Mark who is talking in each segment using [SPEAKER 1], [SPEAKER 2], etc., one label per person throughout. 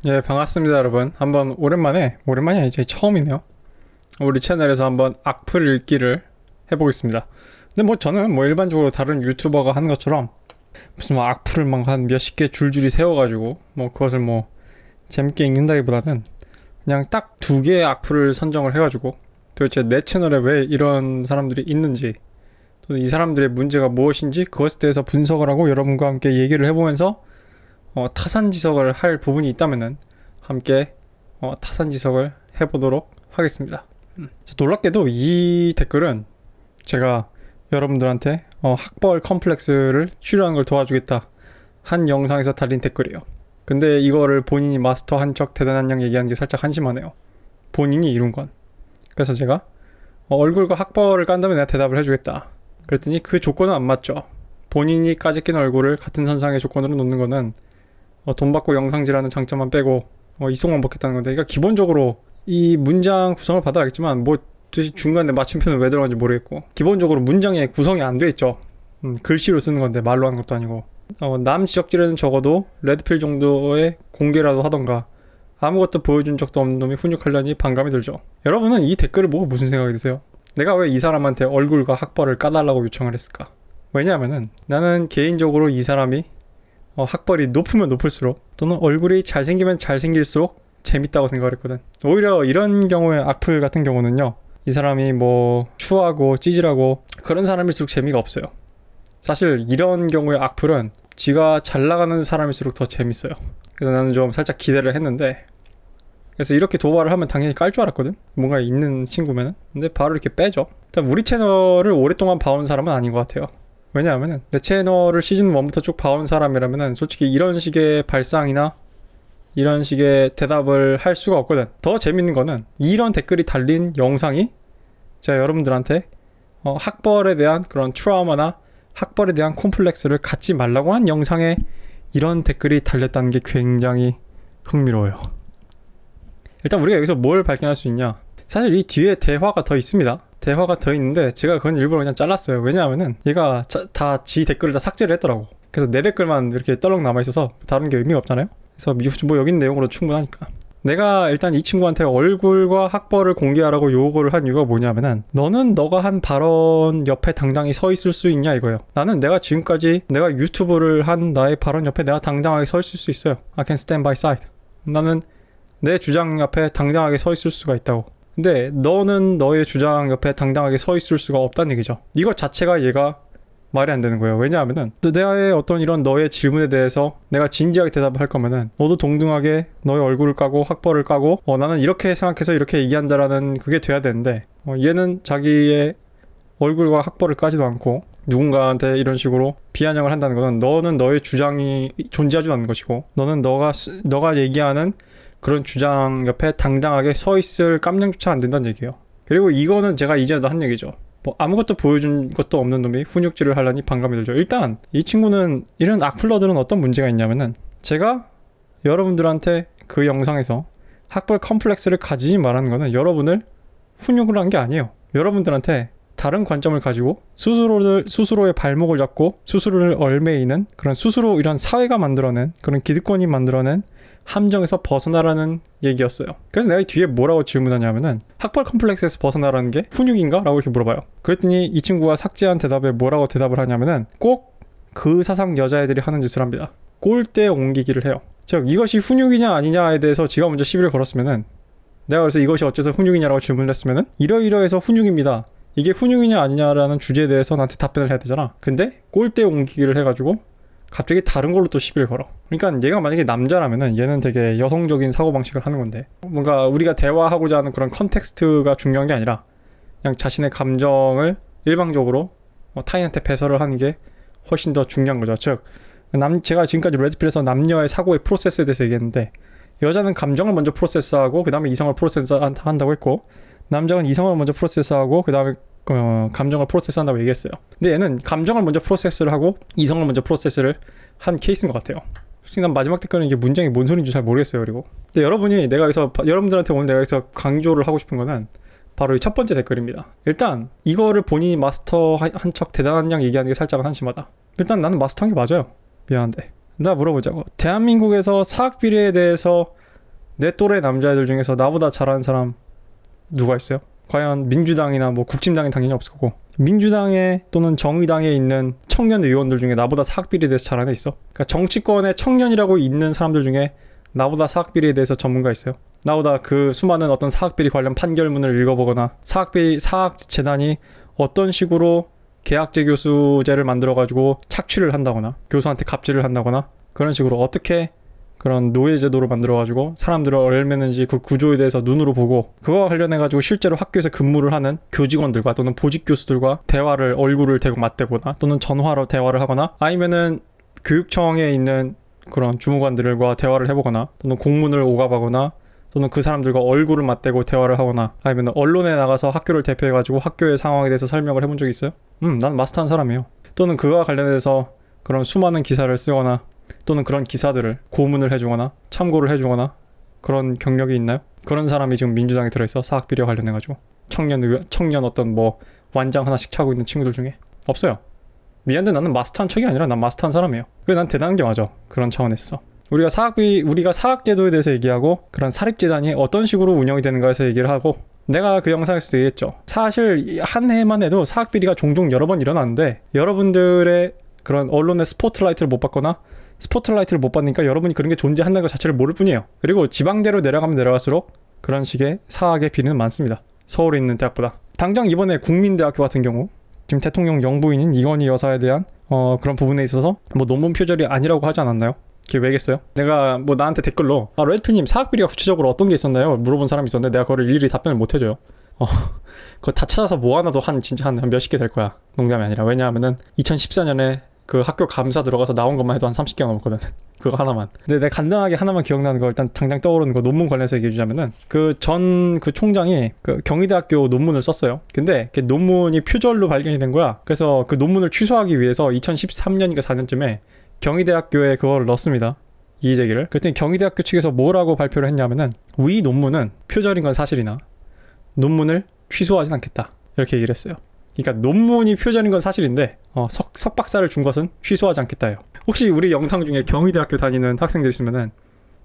[SPEAKER 1] 예, 반갑습니다, 여러분. 한번 오랜만이 아니지, 처음이네요. 우리 채널에서 한번 악플 읽기를 해보겠습니다. 근데 뭐 저는 뭐 일반적으로 다른 유튜버가 하는 것처럼 무슨 뭐 악플을 막 한 몇십 개 줄줄이 세워가지고 뭐 그것을 뭐 재밌게 읽는다기보다는 그냥 딱 두 개의 악플을 선정을 해가지고 도대체 내 채널에 왜 이런 사람들이 있는지 또는 이 사람들의 문제가 무엇인지 그것에 대해서 분석을 하고 여러분과 함께 얘기를 해보면서 타산지석을 할 부분이 있다면은 함께 타산지석을 해보도록 하겠습니다. 놀랍게도 이 댓글은 제가 여러분들한테 학벌 컴플렉스를 치료하는 걸 도와주겠다 한 영상에서 달린 댓글이에요. 근데 이거를 본인이 마스터한 척 대단한 양 얘기하는 게 살짝 한심하네요. 본인이 이룬 건. 그래서 제가 얼굴과 학벌을 깐다면 내가 대답을 해주겠다. 그랬더니 그 조건은 안 맞죠. 본인이 까짓 낀 얼굴을 같은 선상의 조건으로 놓는 거는 돈 받고 영상질하는 장점만 빼고 이속만 먹겠다는 건데, 그러니까 기본적으로 이 문장 구성을 봐도 알겠지만 뭐 중간에 마침표는 왜 들어간지 모르겠고 기본적으로 문장에 구성이 안 돼 있죠. 글씨로 쓰는 건데 말로 하는 것도 아니고 남 지적질에는 적어도 레드필 정도의 공개라도 하던가 아무것도 보여준 적도 없는 놈이 훈육하려니 반감이 들죠. 여러분은 이 댓글을 보고 무슨 생각이 드세요? 내가 왜 이 사람한테 얼굴과 학벌을 까달라고 요청을 했을까? 왜냐하면은 나는 개인적으로 이 사람이 학벌이 높으면 높을수록 또는 얼굴이 잘생기면 잘생길수록 재밌다고 생각을 했거든. 오히려 이런 경우에 악플 같은 경우는요, 이 사람이 뭐 추하고 찌질하고 그런 사람일수록 재미가 없어요. 사실 이런 경우의 악플은 지가 잘 나가는 사람일수록 더 재밌어요. 그래서 나는 좀 살짝 기대를 했는데, 그래서 이렇게 도발을 하면 당연히 깔 줄 알았거든, 뭔가 있는 친구면은. 근데 바로 이렇게 빼죠. 일단 우리 채널을 오랫동안 봐온 사람은 아닌 것 같아요. 왜냐하면은 내 채널을 시즌 1부터 쭉 봐온 사람이라면은 솔직히 이런 식의 발상이나 이런 식의 대답을 할 수가 없거든. 더 재밌는 거는 이런 댓글이 달린 영상이 제가 여러분들한테 학벌에 대한 그런 트라우마나 학벌에 대한 콤플렉스를 갖지 말라고 한 영상에 이런 댓글이 달렸다는 게 굉장히 흥미로워요. 일단 우리가 여기서 뭘 발견할 수 있냐, 사실 이 뒤에 대화가 더 있습니다. 대화가 더 있는데 제가 그건 일부러 그냥 잘랐어요. 왜냐하면은 얘가 다 지 댓글을 다 삭제를 했더라고. 그래서 내 댓글만 이렇게 떨렁 남아있어서 다른 게 의미가 없잖아요. 그래서 뭐 여기 있는 내용으로 충분하니까. 내가 일단 이 친구한테 얼굴과 학벌을 공개하라고 요구를 한 이유가 뭐냐면은, 너는 너가 한 발언 옆에 당당히 서 있을 수 있냐 이거예요. 나는 내가 지금까지 내가 유튜브를 한 나의 발언 옆에 내가 당당하게 서 있을 수 있어요. I can stand by side. 나는 내 주장 옆에 당당하게 서 있을 수가 있다고. 근데 너는 너의 주장 옆에 당당하게 서 있을 수가 없다는 얘기죠. 이거 자체가 얘가 말이 안 되는 거예요. 왜냐하면은 내가의 어떤 이런 너의 질문에 대해서 내가 진지하게 대답을 할 거면은 너도 동등하게 너의 얼굴을 까고 학벌을 까고 나는 이렇게 생각해서 이렇게 얘기한다라는 그게 돼야 되는데, 얘는 자기의 얼굴과 학벌을 까지도 않고 누군가한테 이런 식으로 비아냥을 한다는 거는 너는 너의 주장이 존재하지 않는 것이고, 너는 너가 얘기하는 그런 주장 옆에 당당하게 서 있을 깜냥조차 안 된다는 얘기예요. 그리고 이거는 제가 이전에도 한 얘기죠. 뭐 아무것도 보여준 것도 없는 놈이 훈육질을 하려니 반감이 들죠. 일단 이 친구는, 이런 악플러들은 어떤 문제가 있냐면은, 제가 여러분들한테 그 영상에서 학벌 컴플렉스를 가지지 말라는 거는 여러분을 훈육을 한 게 아니에요. 여러분들한테 다른 관점을 가지고 스스로의 발목을 잡고 스스로를 얽매이는 그런, 스스로 이런 사회가 만들어낸 그런 기득권이 만들어낸 함정에서 벗어나라는 얘기였어요. 그래서 내가 이 뒤에 뭐라고 질문하냐면은, 학벌 컴플렉스에서 벗어나라는 게 훈육인가? 라고 이렇게 물어봐요. 그랬더니 이 친구가 삭제한 대답에 뭐라고 대답을 하냐면은, 꼭 그 사상 여자애들이 하는 짓을 합니다. 꼴대 옮기기를 해요. 즉 이것이 훈육이냐 아니냐에 대해서 지가 먼저 시비를 걸었으면은, 내가 그래서 이것이 어째서 훈육이냐라고 질문을 했으면은, 이러이러해서 훈육입니다, 이게 훈육이냐 아니냐라는 주제에 대해서 나한테 답변을 해야 되잖아. 근데 꼴대 옮기기를 해가지고 갑자기 다른 걸로 또 시비를 걸어. 그러니까 얘가 만약에 남자라면은 얘는 되게 여성적인 사고방식을 하는 건데, 뭔가 우리가 대화하고자 하는 그런 컨텍스트가 중요한 게 아니라 그냥 자신의 감정을 일방적으로 타인한테 배설을 하는 게 훨씬 더 중요한 거죠. 즉 제가 지금까지 레드필에서 남녀의 사고의 프로세스에 대해서 얘기했는데, 여자는 감정을 먼저 프로세스하고 그 다음에 이성을 프로세스한다고 했고, 남자는 이성을 먼저 프로세스하고 그 다음에 감정을 프로세스한다고 얘기했어요. 근데 얘는 감정을 먼저 프로세스를 하고 이성을 먼저 프로세스를 한 케이스인 것 같아요. 솔직히 난 마지막 댓글은 이게 문장이 뭔 소리인지 잘 모르겠어요. 그리고 근데 여러분들한테 오늘 내가 여기서 강조를 하고 싶은 거는 바로 이 첫 번째 댓글입니다. 일단 이거를 본인이 마스터한 척 대단한 양 얘기하는 게 살짝 한심하다. 일단 나는 마스터한 게 맞아요. 미안한데 나 물어보자고. 대한민국에서 사학비리에 대해서 내 또래 남자애들 중에서 나보다 잘하는 사람 누가 있어요? 과연 민주당이나 뭐 국진당이 당연히 없을 거고, 민주당에 또는 정의당에 있는 청년 의원들 중에 나보다 사학비리에 대해서 잘하는 애 있어? 그러니까 정치권에 청년이라고 있는 사람들 중에 나보다 사학비리에 대해서 전문가 있어요? 나보다 그 수많은 어떤 사학비리 관련 판결문을 읽어보거나 사학재단이 어떤 식으로 계약제 교수제를 만들어가지고 착취를 한다거나 교수한테 갑질을 한다거나 그런 식으로 어떻게 그런 노예제도를 만들어가지고 사람들을 얼매는지 그 구조에 대해서 눈으로 보고, 그거와 관련해가지고 실제로 학교에서 근무를 하는 교직원들과 또는 보직 교수들과 대화를, 얼굴을 대고 맞대거나 또는 전화로 대화를 하거나, 아니면은 교육청에 있는 그런 주무관들과 대화를 해보거나 또는 공문을 오가거나 또는 그 사람들과 얼굴을 맞대고 대화를 하거나, 아니면 언론에 나가서 학교를 대표해가지고 학교의 상황에 대해서 설명을 해본 적이 있어요? 난 마스터한 사람이에요. 또는 그와 관련해서 그런 수많은 기사를 쓰거나 또는 그런 기사들을 고문을 해주거나 참고를 해주거나 그런 경력이 있나요? 그런 사람이 지금 민주당에 들어있어? 사학비리와 관련해가지고 청년 어떤 뭐 완장 하나씩 차고 있는 친구들 중에 없어요. 미안한데 나는 마스터한 척이 아니라 난 마스터한 사람이에요. 그래, 난 대단한 게 맞아. 그런 차원에서 우리가 사학제도에 대해서 얘기하고 그런 사립재단이 어떤 식으로 운영이 되는가에서 얘기를 하고, 내가 그 영상에서도 얘기했죠. 사실 한 해만 해도 사학비리가 종종 여러 번 일어나는데 여러분들의 그런 언론의 스포트라이트를 못 받거나 스포트라이트를 못 받으니까 여러분이 그런 게 존재한다는 것 자체를 모를 뿐이에요. 그리고 지방대로 내려가면 내려갈수록 그런 식의 사학의 비리는 많습니다. 서울에 있는 대학보다. 당장 이번에 국민대학교 같은 경우 지금 대통령 영부인인 이건희 여사에 대한 그런 부분에 있어서 뭐 논문 표절이 아니라고 하지 않았나요? 그게 왜겠어요? 내가 뭐 나한테 댓글로 레드필님 사학비리가 구체적으로 어떤 게 있었나요? 물어본 사람이 있었는데 내가 그걸 일일이 답변을 못 해줘요. 그거 다 찾아서 모아놔도 진짜 한 몇십 개 될 거야. 농담이 아니라. 왜냐하면은 2014년에 그 학교 감사 들어가서 나온 것만 해도 한 30개가 넘었거든. 그거 하나만. 근데 내가 간단하게 하나만 기억나는 거, 일단 당장 떠오르는 거 논문 관련해서 얘기해주자면은, 그 총장이 그 경희대학교 논문을 썼어요. 근데 그 논문이 표절로 발견이 된 거야. 그래서 그 논문을 취소하기 위해서 2013년인가 4년쯤에 경희대학교에 그걸 넣었습니다. 이의제기를. 그랬더니 경희대학교 측에서 뭐라고 발표를 했냐면은, 위 논문은 표절인 건 사실이나 논문을 취소하진 않겠다. 이렇게 얘기를 했어요. 그러니까 논문이 표절인 건 사실인데 석박사를 준 것은 취소하지 않겠다요. 혹시 우리 영상 중에 경희대학교 다니는 학생들 있으면은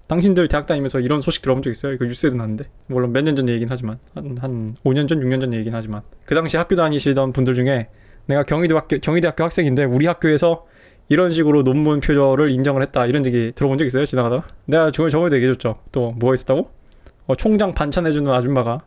[SPEAKER 1] 당신들 대학 다니면서 이런 소식 들어본 적 있어요? 이거 뉴스에도 났는데, 물론 몇 년 전 얘기긴 하지만 한 5년 전, 6년 전 얘기긴 하지만, 그 당시 학교 다니시던 분들 중에 내가 경희대학교 학생인데 우리 학교에서 이런 식으로 논문 표절을 인정을 했다, 이런 얘기 들어본 적 있어요? 지나가다가? 내가 저번에도 얘기해줬죠. 또 뭐가 있었다고? 총장 반찬해주는 아줌마가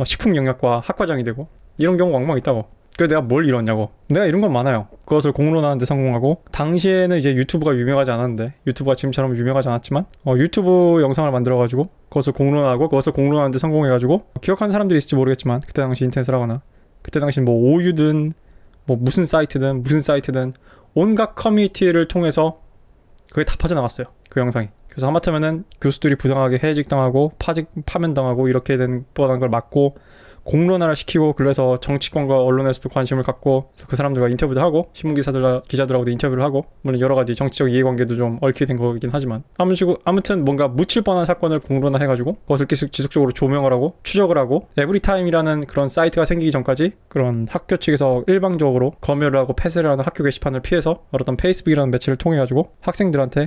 [SPEAKER 1] 식품영양과 학과장이 되고, 이런 경우 왕왕 있다고. 그래서 내가 뭘 이뤘냐고. 내가 이런 건 많아요. 그것을 공론화하는데 성공하고, 당시에는 이제 유튜브가 유명하지 않았는데, 유튜브가 지금처럼 유명하지 않았지만 유튜브 영상을 만들어가지고 그것을 공론화하고, 그것을 공론화하는데 성공해가지고, 기억하는 사람들이 있을지 모르겠지만 그때 당시 인터넷을 하거나, 그때 당시 뭐 오유든 뭐 무슨 사이트든 온갖 커뮤니티를 통해서 그게 다 퍼져나갔어요. 그 영상이. 그래서 하마터면은 교수들이 부당하게 해직당하고 파면당하고 이렇게 된 뻔한 걸 막고 공론화를 시키고, 그래서 정치권과 언론에서도 관심을 갖고, 그래서 그 사람들과 인터뷰도 하고, 기자들하고도 인터뷰를 하고, 물론 여러 가지 정치적 이해관계도 좀 얽히게 된 거긴 하지만, 아무튼 뭔가 묻힐 뻔한 사건을 공론화해가지고 그것을 계속 지속적으로 조명을 하고 추적을 하고, 에브리타임이라는 그런 사이트가 생기기 전까지 그런 학교 측에서 일방적으로 검열을 하고 폐쇄를 하는 학교 게시판을 피해서 어떤 페이스북이라는 매체를 통해가지고 학생들한테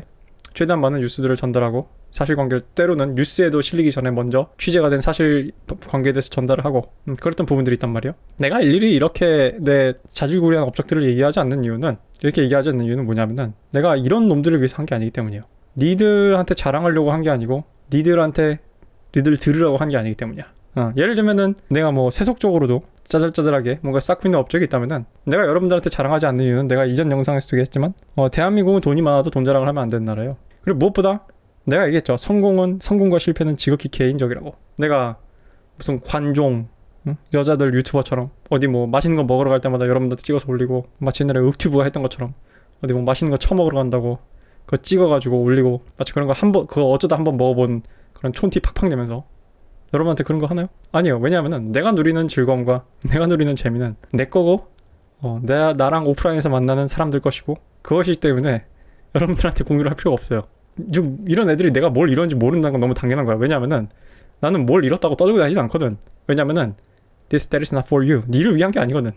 [SPEAKER 1] 최대한 많은 뉴스들을 전달하고, 사실관계를 때로는 뉴스에도 실리기 전에 먼저 취재가 된 사실관계에 대해서 전달을 하고, 그랬던 부분들이 있단 말이에요. 내가 일일이 이렇게 내 자질구레한 업적들을 얘기하지 않는 이유는 뭐냐면은, 내가 이런 놈들을 위해서 한 게 아니기 때문이에요. 니들한테 자랑하려고 한 게 아니고 니들 들으라고 한 게 아니기 때문이야. 예를 들면은 내가 뭐 세속적으로도 짜잘짜잘하게 뭔가 쌓고 있는 업적이 있다면은, 내가 여러분들한테 자랑하지 않는 이유는 내가 이전 영상에서도 얘기했지만 대한민국은 돈이 많아도 돈 자랑을 하면 안 되는 나라예요. 그리고 무엇보다 내가 얘기했죠. 성공과 실패는 지극히 개인적이라고. 내가 무슨 관종, 여자들 유튜버처럼 어디 뭐 맛있는 거 먹으러 갈 때마다 여러분들한테 찍어서 올리고, 마치 옛날에 윽튜브가 했던 것처럼 어디 뭐 맛있는 거 처먹으러 간다고 그거 찍어가지고 올리고, 마치 그런 거 그거 어쩌다 한번 먹어본 그런 촌티 팍팍 내면서 여러분한테 그런 거 하나요? 아니요. 왜냐하면은 내가 누리는 즐거움과 내가 누리는 재미는 내 거고, 나랑 오프라인에서 만나는 사람들 것이고, 그것이기 때문에 여러분들한테 공유를 할 필요가 없어요. 좀 이런 애들이 내가 뭘 이런지 모른다는 건 너무 당연한 거야. 왜냐면은 나는 뭘 잃었다고 떠들고 다니진 않거든. 왜냐면은 that is not for you. 니를 위한 게 아니거든.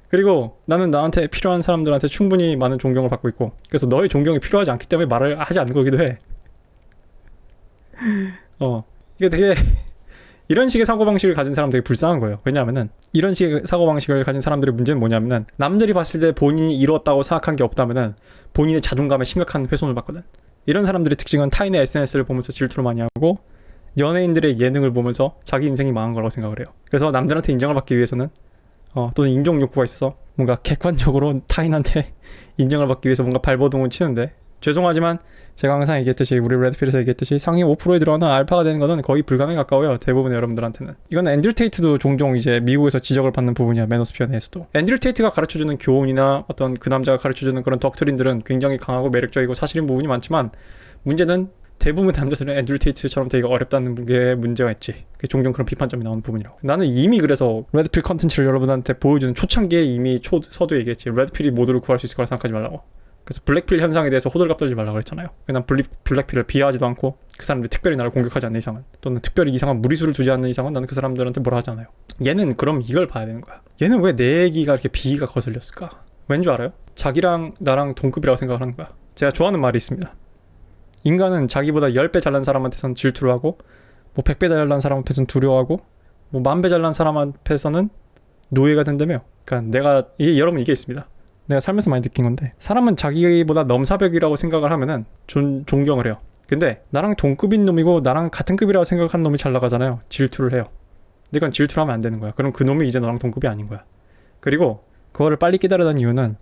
[SPEAKER 1] 그리고 나는 나한테 필요한 사람들한테 충분히 많은 존경을 받고 있고, 그래서 너의 존경이 필요하지 않기 때문에 말을 하지 않는 거기도 해. 이게 되게 이런 식의 사고방식을 가진 사람 되게 불쌍한 거예요. 왜냐하면은 이런 식의 사고방식을 가진 사람들의 문제는 뭐냐면은 남들이 봤을 때 본인이 이뤘다고 생각한 게 없다면은 본인의 자존감에 심각한 훼손을 받거든. 이런 사람들의 특징은 타인의 SNS를 보면서 질투를 많이 하고 연예인들의 예능을 보면서 자기 인생이 망한 거라고 생각을 해요. 그래서 남들한테 인정을 받기 위해서는 또는 인정 욕구가 있어서 뭔가 객관적으로 타인한테 인정을 받기 위해서 뭔가 발버둥을 치는데, 죄송하지만 제가 항상 얘기했듯이, 우리 레드필에서 얘기했듯이 상위 5%에 들어가는 알파가 되는 것은 거의 불가능에 가까워요. 대부분의 여러분들한테는. 이건 앤드류 테이트도 종종 이제 미국에서 지적을 받는 부분이야. 매너스피어 내에서도. 앤드류 테이트가 가르쳐주는 교훈이나 어떤 그 남자가 가르쳐주는 그런 덕트린들은 굉장히 강하고 매력적이고 사실인 부분이 많지만, 문제는 대부분의 남자들은 앤드류 테이트처럼 되게 어렵다는 게 문제가 있지. 종종 그런 비판점이 나오는 부분이라고. 나는 이미 그래서 레드필 컨텐츠를 여러분한테 보여주는 초창기에 이미 서두 얘기했지. 레드필이 모두를 구할 수 있을 거라 생각하지 말라고. 그래서 블랙필 현상에 대해서 호들갑 떨지 말라고 했잖아요. 난 블랙필을 비하하지도 않고 그 사람들이 특별히 나를 공격하지 않는 이상은, 또는 특별히 이상한 무리수를 두지 않는 이상은 나는 그 사람들한테 뭐라 하지 않아요. 얘는 그럼 이걸 봐야 되는 거야. 얘는 왜 내 얘기가 이렇게 비위가 거슬렸을까? 왠 줄 알아요? 자기랑 나랑 동급이라고 생각을 하는 거야. 제가 좋아하는 말이 있습니다. 인간은 자기보다 10배 잘난 사람한테선 질투를 하고, 뭐 100배 잘난 사람 앞에서는 두려워하고, 뭐 10,000배 잘난 사람 앞에서는 노예가 된다며. 그러니까 여러분 이게 있습니다. 내가 살면서 많이 느낀 건데, 사람은 자기보다 넘사벽이라고 생각을 하면은 존경을 해요. 근데 나랑 동급인 놈이고 나랑 같은 급이라고 생각하는 놈이 잘 나가잖아요. 질투를 해요. 근데 그건 질투를 하면 안 되는 거야. 그럼 그 놈이 이제 너랑 동급이 아닌 거야. 그리고 그거를 빨리 깨달으라는 이유는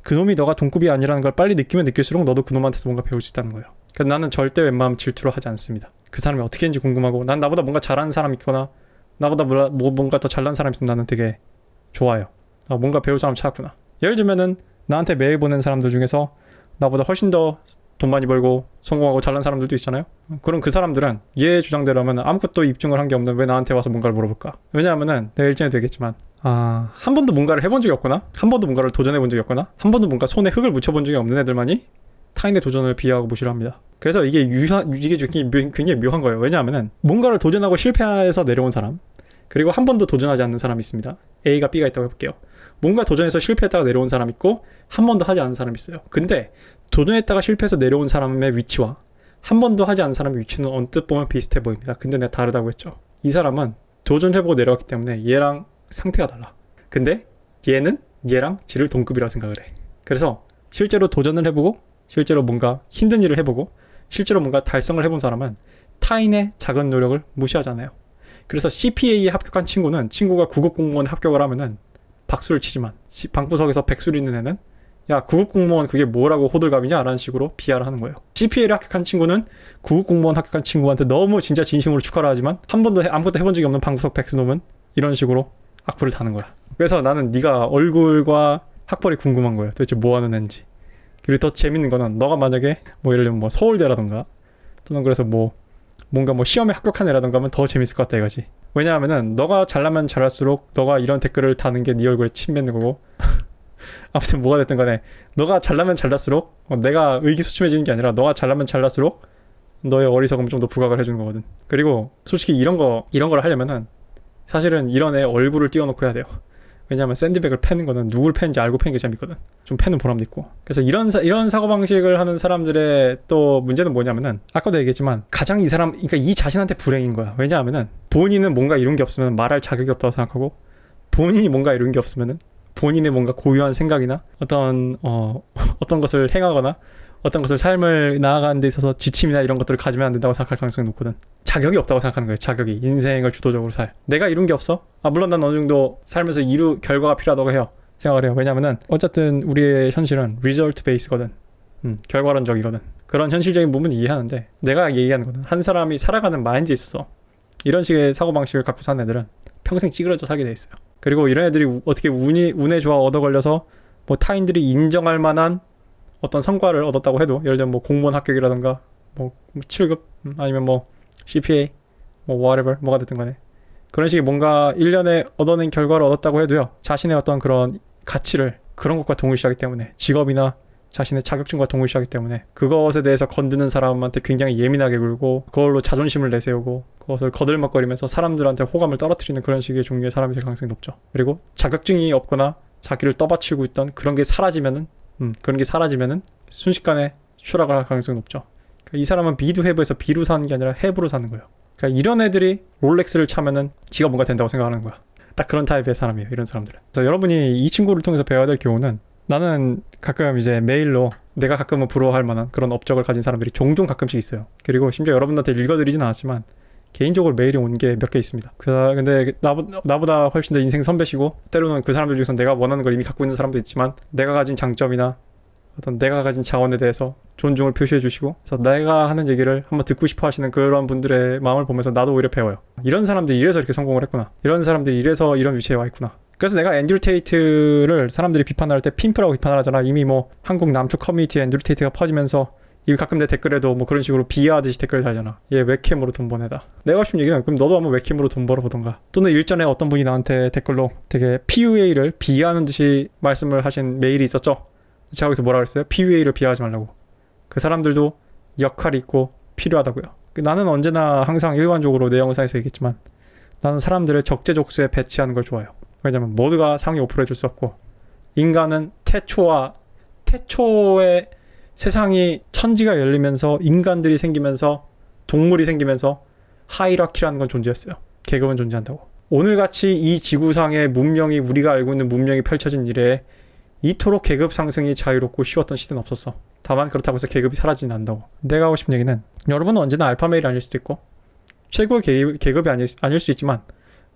[SPEAKER 1] 그 놈이 너가 동급이 아니라는 걸 빨리 느끼면 느낄수록 너도 그 놈한테서 뭔가 배울 수 있다는 거예요. 그래서 나는 절대 웬만하면 질투를 하지 않습니다. 그 사람이 어떻게 했는지 궁금하고, 난 나보다 뭔가 잘하는 사람 있거나 나보다 뭔가 더 잘난 사람 있으면 나는 되게 좋아요. 뭔가 배울 사람 찾았구나. 예를 들면은 나한테 메일 보낸 사람들 중에서 나보다 훨씬 더 돈 많이 벌고 성공하고 잘난 사람들도 있잖아요. 그럼 그 사람들은 얘 주장대로 하면 아무것도 입증을 한 게 없는 왜 나한테 와서 뭔가를 물어볼까? 왜냐하면은 내가 일전에 되겠지만 한 번도 뭔가를 해본 적이 없거나, 한 번도 뭔가를 도전해 본 적이 없거나, 한 번도 뭔가 손에 흙을 묻혀본 적이 없는 애들만이 타인의 도전을 비하하고 무시를 합니다. 그래서 이게 굉장히 묘한 거예요. 왜냐하면은 뭔가를 도전하고 실패해서 내려온 사람, 그리고 한 번도 도전하지 않는 사람이 있습니다. A가 B가 있다고 해볼게요. 뭔가 도전해서 실패했다가 내려온 사람 있고, 한 번도 하지 않은 사람이 있어요. 근데 도전했다가 실패해서 내려온 사람의 위치와 한 번도 하지 않은 사람의 위치는 언뜻 보면 비슷해 보입니다. 근데 내가 다르다고 했죠. 이 사람은 도전해보고 내려왔기 때문에 얘랑 상태가 달라. 근데 얘는 얘랑 지를 동급이라고 생각을 해. 그래서 실제로 도전을 해보고, 실제로 뭔가 힘든 일을 해보고, 실제로 뭔가 달성을 해본 사람은 타인의 작은 노력을 무시하잖아요. 그래서 CPA에 합격한 친구가 구급 공무원에 합격을 하면은 박수를 치지만, 방구석에서 백수를 있는 애는 야, 구급 공무원 그게 뭐라고 호들갑이냐? 라는 식으로 비하를 하는 거예요. CPA를 합격한 친구는 구급 공무원 합격한 친구한테 너무 진짜 진심으로 축하를 하지만, 한 번도 아무것도 해본 적이 없는 방구석 백수놈은 이런 식으로 악플을 다는 거야. 그래서 나는 네가 얼굴과 학벌이 궁금한 거야. 도대체 뭐 하는 애인지. 그리고 더 재밌는 거는, 너가 만약에 예를 들면 서울대라던가, 또는 그래서 뭔가 시험에 합격한 애라던가 하면 더 재밌을 것 같다 이거지. 왜냐하면은 너가 잘나면 잘할수록 너가 이런 댓글을 다는 게 네 얼굴에 침 뱉는 거고 아무튼 뭐가 됐든 간에 너가 잘나면 잘날수록 내가 의기소침해지는 게 아니라, 너가 잘나면 잘날수록 너의 어리석음을 좀 더 부각을 해주는 거거든. 그리고 솔직히 이런 걸 하려면은 사실은 이런 애 얼굴을 띄워놓고 해야 돼요. 왜냐하면 샌드백을 패는 거는 누굴 패는지 알고 패는 게 재밌거든. 좀 패는 보람도 있고. 그래서 이런 사고방식을 하는 사람들의 또 문제는 뭐냐면은, 아까도 얘기했지만 가장 그러니까 이 자신한테 불행인 거야. 왜냐하면은 본인은 뭔가 이룬 게 없으면 말할 자격이 없다고 생각하고, 본인이 뭔가 이룬 게 없으면은 본인의 뭔가 고유한 생각이나 어떤 것을 행하거나 어떤 것을 삶을 나아가는 데 있어서 지침이나 이런 것들을 가지면 안 된다고 생각할 가능성이 높거든. 자격이 없다고 생각하는 거예요. 자격이. 인생을 주도적으로 내가 이룬 게 없어? 물론 난 어느 정도 살면서 결과가 필요하다고 해요. 생각을 해요. 왜냐면은 어쨌든 우리의 현실은 리절트 베이스거든. 결과론적이거든. 그런 현실적인 부분은 이해하는데, 내가 얘기하는 거는 한 사람이 살아가는 마인드에 있어서 이런 식의 사고방식을 갖고 사는 애들은 평생 찌그러져 살게 돼 있어요. 그리고 이런 애들이 어떻게 운에 좋아 얻어 걸려서 타인들이 인정할 만한 어떤 성과를 얻었다고 해도, 예를 들면 공무원 합격이라던가 7급 아니면 CPA whatever 뭐가 됐든 간에 그런 식의 뭔가 1년에 얻어낸 결과를 얻었다고 해도요, 자신의 어떤 그런 가치를 그런 것과 동일시하기 때문에, 직업이나 자신의 자격증과 동일시하기 때문에 그것에 대해서 건드는 사람한테 굉장히 예민하게 굴고, 그걸로 자존심을 내세우고 그것을 거들먹거리면서 사람들한테 호감을 떨어뜨리는 그런 식의 종류의 사람이 될 가능성이 높죠. 그리고 자격증이 없거나 자기를 떠받치고 있던 그런 게 사라지면은 순식간에 추락할 가능성이 높죠. 그러니까 이 사람은 비도 해브에서 비로 사는 게 아니라 해브로 사는 거예요. 그러니까 이런 애들이 롤렉스를 차면은 지가 뭔가 된다고 생각하는 거야. 딱 그런 타입의 사람이에요, 이런 사람들은. 그래서 여러분이 이 친구를 통해서 배워야 될 교훈은, 나는 가끔 이제 메일로 내가 가끔은 부러워할 만한 그런 업적을 가진 사람들이 종종 가끔씩 있어요. 그리고 심지어 여러분한테 읽어드리진 않았지만 개인적으로 메일이 온 게 몇 개 있습니다. 근데 나보다 훨씬 더 인생 선배시고, 때로는 그 사람들 중에서 내가 원하는 걸 이미 갖고 있는 사람도 있지만 내가 가진 장점이나 어떤 내가 가진 자원에 대해서 존중을 표시해 주시고, 그래서 내가 하는 얘기를 한번 듣고 싶어 하시는 그런 분들의 마음을 보면서 나도 오히려 배워요. 이런 사람들이 이래서 이렇게 성공을 했구나, 이런 사람들이 이래서 이런 위치에 와 있구나. 그래서 내가 앤드류 테이트를 사람들이 비판할 때 핀프라고 비판을 하잖아. 이미 뭐 한국 남쪽 커뮤니티에 앤드류 테이트가 퍼지면서 이 가끔 내 댓글에도 뭐 그런 식으로 비하하듯이 댓글을 달잖아. 얘 웹캠으로 돈 버내다. 내가 하고 싶은 얘기는, 그럼 너도 한번 웹캠으로 돈 벌어보던가. 또는 일전에 어떤 분이 나한테 댓글로 되게 PUA를 비하하는 듯이 말씀을 하신 메일이 있었죠. 제가 거기서 뭐라 그랬어요? PUA를 비하하지 말라고. 그 사람들도 역할이 있고 필요하다고요. 나는 언제나 항상 일관적으로 내 영상에서 얘기했지만, 나는 사람들을 적재적소에 배치하는 걸 좋아해요. 왜냐면 모두가 상위 5% 해줄 수 없고, 인간은 태초에 세상이 천지가 열리면서 인간들이 생기면서 동물이 생기면서 하이라키라는 건 존재했어요. 계급은 존재한다고. 오늘같이 이 지구상의 문명이, 우리가 알고 있는 문명이 펼쳐진 이래에 이토록 계급 상승이 자유롭고 쉬웠던 시대는 없었어. 다만 그렇다고 해서 계급이 사라지진 않는다고. 내가 하고 싶은 얘기는, 여러분은 언제나 알파메일이 아닐 수도 있고 최고의 계급이 아닐 수 있지만,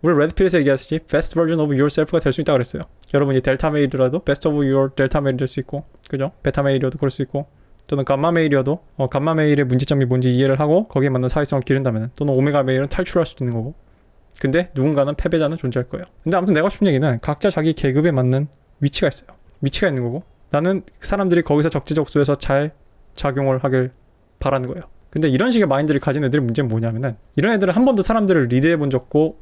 [SPEAKER 1] 우리 레드필에서 얘기했듯이 best version of yourself가 될 수 있다고 그랬어요. 여러분이 델타 메일이라도 best of your 델타 메일이 될 수 있고, 그죠? 베타 메일이어도 그럴 수 있고, 또는 감마 메일이어도 감마 메일의 문제점이 뭔지 이해를 하고 거기에 맞는 사회성을 기른다면, 또는 오메가 메일은 탈출할 수도 있는 거고. 근데 누군가는 패배자는 존재할 거예요. 근데 아무튼 내가 하고 싶은 얘기는, 각자 자기 계급에 맞는 위치가 있어요. 위치가 있는 거고, 나는 사람들이 거기서 적재적소에서 잘 작용을 하길 바라는 거예요. 근데 이런 식의 마인드를 가진 애들의 문제는 뭐냐면은, 이런 애들은 한 번도 사람들을 리드해본 적도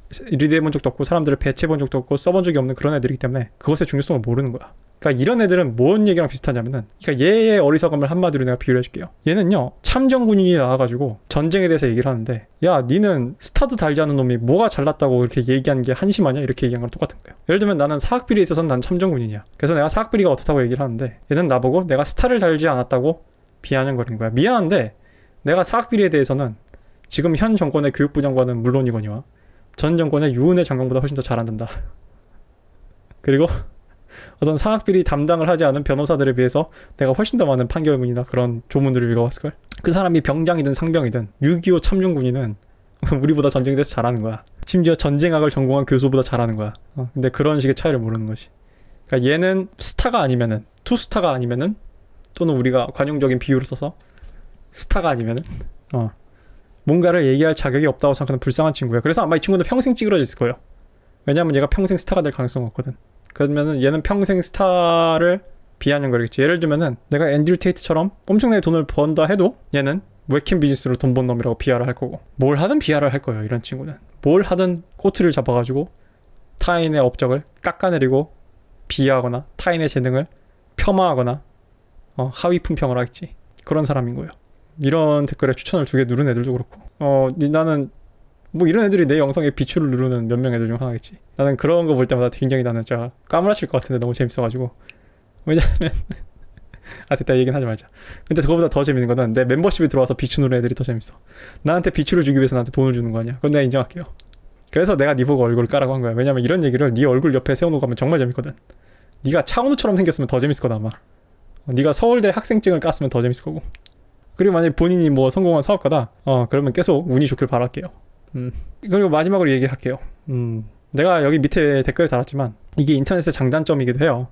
[SPEAKER 1] 없고 사람들을 배치해본 적도 없고 써본 적이 없는 그런 애들이기 때문에 그것의 중요성을 모르는 거야. 그러니까 이런 애들은 뭔 얘기랑 비슷하냐면은, 그러니까 얘의 어리석음을 한마디로 내가 비유를 해줄게요. 얘는요, 참전군인이 나와가지고 전쟁에 대해서 얘기를 하는데, 야, 니는 스타도 달지 않은 놈이 뭐가 잘났다고 이렇게 얘기하는 게 한심하냐, 이렇게 얘기한 거랑 똑같은 거예요. 예를 들면 나는 사학비리에 있어서는 난 참전군인이야. 그래서 내가 사학비리가 어떻다고 얘기를 하는데, 얘는 나보고 내가 스타를 달지 않았다고 비아냥거리는 거야. 미안한데 내가 사학비리에 대해서는 지금 현 정권의 교육부 장관은 물론이거니와 전 정권의 유은혜 장관보다 훨씬 더 잘한단다. 그리고 어떤 사학비리 담당을 하지 않은 변호사들에 비해서 내가 훨씬 더 많은 판결문이나 그런 조문들을 읽어봤을걸. 그 사람이 병장이든 상병이든 6.25 참전군인은 우리보다 전쟁에 대해서 잘하는 거야. 심지어 전쟁학을 전공한 교수보다 잘하는 거야. 근데 그런 식의 차이를 모르는 거지. 그러니까 얘는 스타가 아니면은, 투스타가 아니면은, 또는 우리가 관용적인 비유를 써서 스타가 아니면은 뭔가를 얘기할 자격이 없다고 생각하는 불쌍한 친구야. 그래서 아마 이 친구는 평생 찌그러져 있을 거예요. 왜냐면 얘가 평생 스타가 될 가능성이 없거든. 그러면은 얘는 평생 스타를 비아냥거리겠지. 예를 들면은 내가 앤드류 테이트처럼 엄청나게 돈을 번다 해도 얘는 웹캠 비즈니스로 돈 번 놈이라고 비하를 할 거고, 뭘 하든 비하를 할 거예요. 이런 친구는 뭘 하든 꼬투리를 잡아가지고 타인의 업적을 깎아내리고 비하하거나 타인의 재능을 폄하하거나 하위 품평을 하겠지. 그런 사람인 거예요. 이런 댓글에 추천을 2개 누른 애들도 그렇고, 나는 뭐 이런 애들이 내 영상에 비추를 누르는 몇 명 애들 중 하나겠지. 나는 그런 거 볼 때마다 굉장히 나는 진짜 까무라칠 것 같은데 너무 재밌어가지고. 왜냐면 됐다, 얘기는 하지 말자. 근데 그거보다 더 재밌는 거는 내 멤버십에 들어와서 비추 누르는 애들이 더 재밌어. 나한테 비추를 주기 위해서 나한테 돈을 주는 거 아니야. 그건 내가 인정할게요. 그래서 내가 네 보고 얼굴을 까라고 한 거야. 왜냐면 이런 얘기를 네 얼굴 옆에 세워놓고 하면 정말 재밌거든. 네가 차은우처럼 생겼으면 더 재밌을 거다 아마. 네가 서울대 학생증을 깠으면 더 재밌을 거고. 그리고 만약에 본인이 뭐 성공한 사업가다, 그러면 계속 운이 좋길 바랄게요. 그리고 마지막으로 얘기할게요. 내가 여기 밑에 댓글에 달았지만 이게 인터넷의 장단점이기도 해요.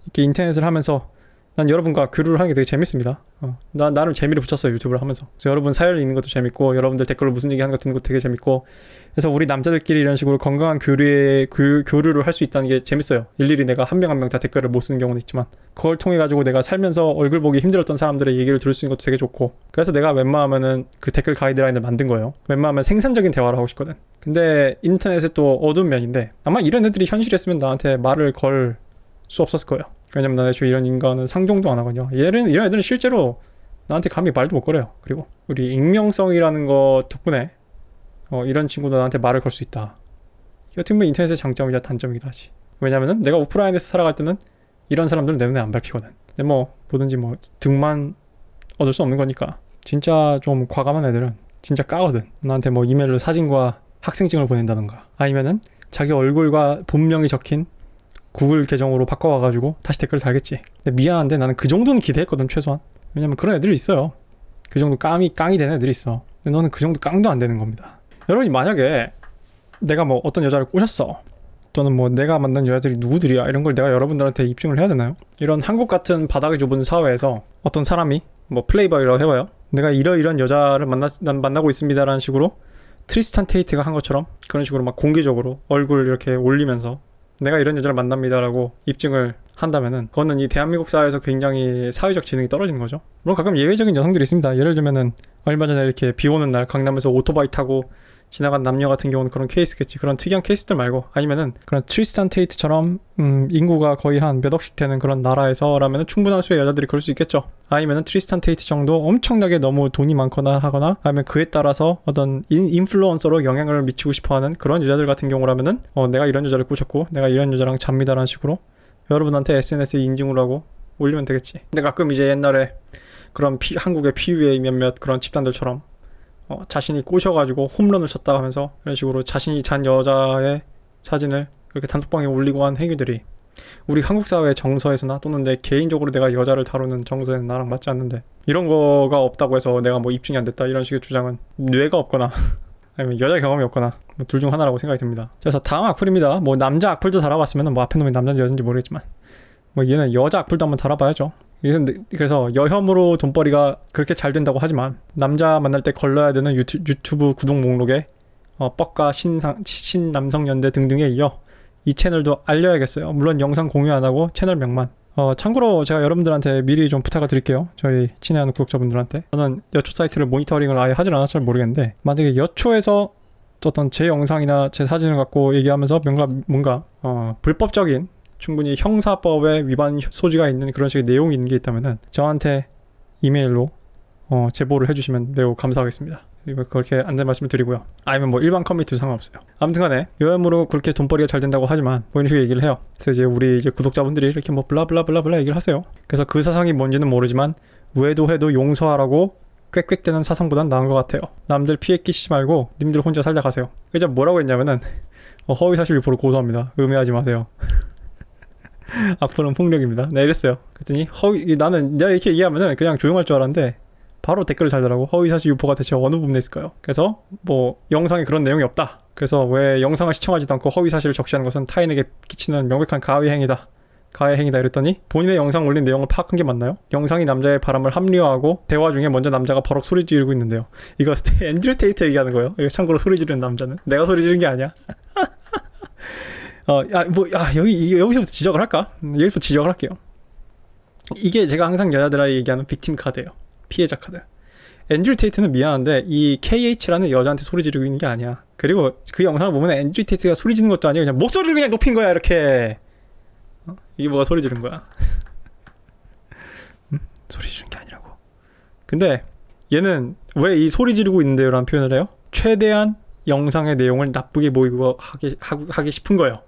[SPEAKER 1] 이렇게 인터넷을 하면서 난 여러분과 교류를 하는 게 되게 재밌습니다. 난 나름 재미를 붙였어요, 유튜브를 하면서. 그래서 여러분 사연 읽는 것도 재밌고, 여러분들 댓글로 무슨 얘기 하는 거 듣는 것도 되게 재밌고, 그래서 우리 남자들끼리 이런 식으로 건강한 교류를 할 수 있다는 게 재밌어요. 일일이 내가 한 명 한 명 다 댓글을 못 쓰는 경우는 있지만, 그걸 통해 가지고 내가 살면서 얼굴 보기 힘들었던 사람들의 얘기를 들을 수 있는 것도 되게 좋고, 그래서 내가 웬만하면은 그 댓글 가이드라인을 만든 거예요. 웬만하면 생산적인 대화를 하고 싶거든. 근데 인터넷에 또 어두운 면인데, 아마 이런 애들이 현실이었으면 나한테 말을 걸 수 없었을 거예요. 왜냐면 난 애초에 이런 인간은 상종도 안 하거든요. 이런 애들은 실제로 나한테 감히 말도 못 걸어요. 그리고 우리 익명성이라는 거 덕분에 이런 친구도 나한테 말을 걸 수 있다. 이거 어떻게 보면 인터넷의 장점이자 단점이기도 하지. 왜냐면은 내가 오프라인에서 살아갈 때는 이런 사람들은 내 눈에 안 밟히거든. 근데 뭐든지 득만 얻을 수 없는 거니까 진짜 좀 과감한 애들은 진짜 까거든. 나한테 뭐 이메일로 사진과 학생증을 보낸다던가 아니면은 자기 얼굴과 본명이 적힌 구글 계정으로 바꿔와가지고 다시 댓글을 달겠지. 근데 미안한데 나는 그 정도는 기대했거든 최소한. 왜냐면 그런 애들이 있어요. 그 정도 깡이 되는 애들이 있어. 근데 너는 그 정도 깡도 안 되는 겁니다. 여러분이 만약에 내가 뭐 어떤 여자를 꼬셨어. 또는 뭐 내가 만난 여자들이 누구들이야 이런 걸 내가 여러분들한테 입증을 해야 되나요? 이런 한국 같은 바닥이 좁은 사회에서 어떤 사람이 뭐 플레이버이라고 해봐요. 내가 이런 여자를 만나고 있습니다라는 식으로 트리스탄 테이트가 한 것처럼 그런 식으로 막 공개적으로 얼굴 이렇게 올리면서 내가 이런 여자를 만납니다라고 입증을 한다면은 그거는 이 대한민국 사회에서 굉장히 사회적 지능이 떨어지는 거죠. 물론 가끔 예외적인 여성들이 있습니다. 예를 들면은 얼마 전에 이렇게 비 오는 날 강남에서 오토바이 타고 지나간 남녀 같은 경우는 그런 케이스겠지. 그런 특이한 케이스들 말고 아니면은 그런 트리스탄 테이트처럼 인구가 거의 한 몇 억씩 되는 그런 나라에서라면은 충분한 수의 여자들이 그럴 수 있겠죠. 아니면은 트리스탄 테이트 정도 엄청나게 너무 돈이 많거나 하거나 아니면 그에 따라서 어떤 인플루언서로 영향을 미치고 싶어하는 그런 여자들 같은 경우라면은 내가 이런 여자를 꼬셨고 내가 이런 여자랑 잡니다라는 식으로 여러분한테 SNS에 인증을 하고 올리면 되겠지. 근데 가끔 이제 옛날에 그런 한국의 PUA 몇몇 그런 집단들처럼 자신이 꼬셔가지고 홈런을 쳤다 하면서 이런 식으로 자신이 잔 여자의 사진을 이렇게 단톡방에 올리고 한 행위들이 우리 한국 사회의 정서에서나 또는 내 개인적으로 내가 여자를 다루는 정서에는 나랑 맞지 않는데 이런 거가 없다고 해서 내가 뭐 입증이 안 됐다 이런 식의 주장은 뇌가 없거나 아니면 여자 경험이 없거나 뭐 둘 중 하나라고 생각이 듭니다. 그래서 다음 악플입니다. 뭐 남자 악플도 달아봤으면 뭐 앞에 놈이 남자인지 여자인지 모르겠지만 뭐 얘는 여자 악플도 한번 달아봐야죠. 그래서 여혐으로 돈벌이가 그렇게 잘 된다고 하지만 남자 만날 때 걸러야 되는 유튜브 구독 목록에 뻑가 신남성연대 등등에 이어 이 채널도 알려야겠어요. 물론 영상 공유 안 하고 채널명만. 참고로 제가 여러분들한테 미리 좀 부탁을 드릴게요. 저희 친애하는 구독자분들한테. 저는 여초 사이트를 모니터링을 아예 하질 않아서 잘 모르겠는데 만약에 여초에서 어떤 제 영상이나 제 사진을 갖고 얘기하면서 뭔가 불법적인 충분히 형사법에 위반 소지가 있는 그런 식의 내용이 있는 게 있다면은 저한테 이메일로 제보를 해주시면 매우 감사하겠습니다. 그렇게 안된 말씀을 드리고요. 아니면 뭐 일반 커뮤니티도 상관없어요. 아무튼간에 여혐으로 그렇게 돈벌이가 잘 된다고 하지만 뭐 이런 식으로 얘기를 해요. 그래서 이제 우리 이제 구독자분들이 이렇게 뭐 블라블라블라블라 얘기를 하세요. 그래서 그 사상이 뭔지는 모르지만 외도해도 용서하라고 꽥꽥대는 사상보단 나은 것 같아요. 남들 피해 끼치지 말고 님들 혼자 살다 가세요. 그래서 뭐라고 했냐면은 허위사실 유포를 고소합니다. 음해하지 마세요. 악플은 폭력입니다. 네, 이랬어요. 그랬더니 나는 내가 이렇게 얘기하면은 그냥 조용할 줄 알았는데 바로 댓글을 달더라고. 허위사실 유포가 대체 어느 부분에 있을까요? 그래서 뭐 영상에 그런 내용이 없다. 그래서 왜 영상을 시청하지도 않고 허위사실을 적시하는 것은 타인에게 끼치는 명백한 가해행위다 이랬더니 본인의 영상 올린 내용을 파악한 게 맞나요? 영상이 남자의 바람을 합리화하고 대화 중에 먼저 남자가 버럭 소리 지르고 있는데요. 이거 앤드류 테이트 얘기하는 거예요. 이거 참고로 소리 지르는 남자는 내가 소리 지른 게 아니야. 여기서부터 지적을 할까? 여기서부터 지적을 할게요. 이게 제가 항상 여자들에게 얘기하는 빅팀 카드예요. 피해자 카드. 앤드류 테이트는 미안한데 이 KH라는 여자한테 소리 지르고 있는 게 아니야. 그리고 그 영상을 보면 앤드류 테이트가 소리 지르는 것도 아니고 그냥 목소리를 그냥 높인 거야 이렇게. 이게 뭐가 소리 지른 거야? 소리 지른 게 아니라고. 근데 얘는 왜 이 소리 지르고 있는데요 라는 표현을 해요? 최대한 영상의 내용을 나쁘게 보이고 하기 싶은 거예요.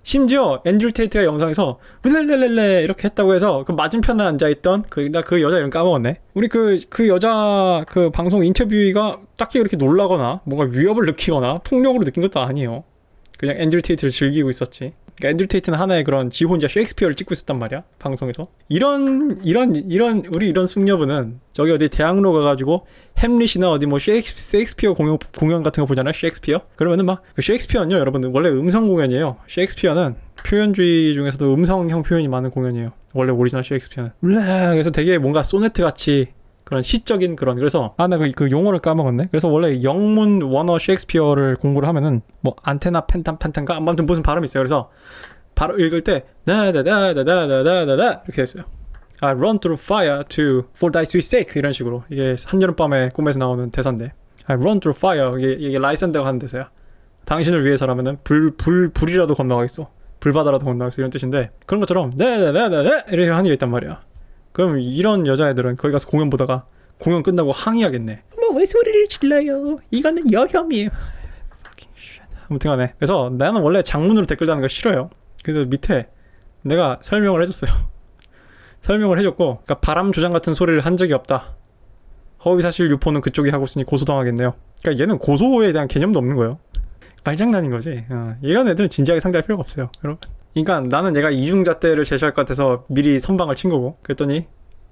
[SPEAKER 1] 심지어 앤드류 테이트가 영상에서 랄랄랄랄 이렇게 했다고 해서 그 맞은편에 앉아있던 나 그 여자 이름 까먹었네. 우리 그 여자 그 방송 인터뷰가 딱히 그렇게 놀라거나 뭔가 위협을 느끼거나 폭력으로 느낀 것도 아니에요. 그냥 앤드류 테이트를 즐기고 있었지. 그러니까 앤드류 테이트는 하나의 그런 지 혼자 셰익스피어를 찍고 있었단 말이야 방송에서. 이런 우리 이런 숙녀분은 저기 어디 대학로 가가지고 햄릿이나 어디 뭐 셰익스피어 공연 같은 거 보잖아요. 셰익스피어 그러면은 막 그 셰익스피어는요 여러분들 원래 음성 공연이에요. 셰익스피어는 표현주의 중에서도 음성형 표현이 많은 공연이에요. 원래 오리지널 셰익스피어는. 그래서 되게 뭔가 소네트 같이 그런 시적인 그런. 그래서 나 그 용어를 까먹었네. 그래서 원래 영문 원어 셰익스피어를 공부를 하면은 뭐 안테나 펜탄가 아무튼 무슨 발음이 있어요. 그래서 바로 읽을 때 나다다다다다다다다 이렇게 했어요. I run through fire for thy sweet sake 이런 식으로. 이게 한여름밤의 꿈에서 나오는 대사인데 I run through fire 이게 라이선드가 하는 대사야. 당신을 위해서라면은 불이라도 건너가겠어. 불바다라도 건너가겠어 이런 뜻인데 그런 것처럼 나다다다다 이렇게 하는 게 있단 말이야. 그럼 이런 여자애들은 거기 가서 공연 보다가 공연 끝나고 항의하겠네. 뭐 왜 소리를 질러요? 이거는 여혐이에요. 아무튼간에 그래서 나는 원래 장문으로 댓글 다는 거 싫어요. 그래서 밑에 내가 설명을 해줬어요. 설명을 해줬고 그러니까 바람 조장 같은 소리를 한 적이 없다. 허위사실 유포는 그쪽이 하고 있으니 고소당하겠네요. 그러니까 얘는 고소에 대한 개념도 없는 거예요. 말장난인 거지. 이런 애들은 진지하게 상대할 필요가 없어요, 여러분. 그러니까 나는 얘가 이중잣대를 제시할 것 같아서 미리 선방을 친 거고, 그랬더니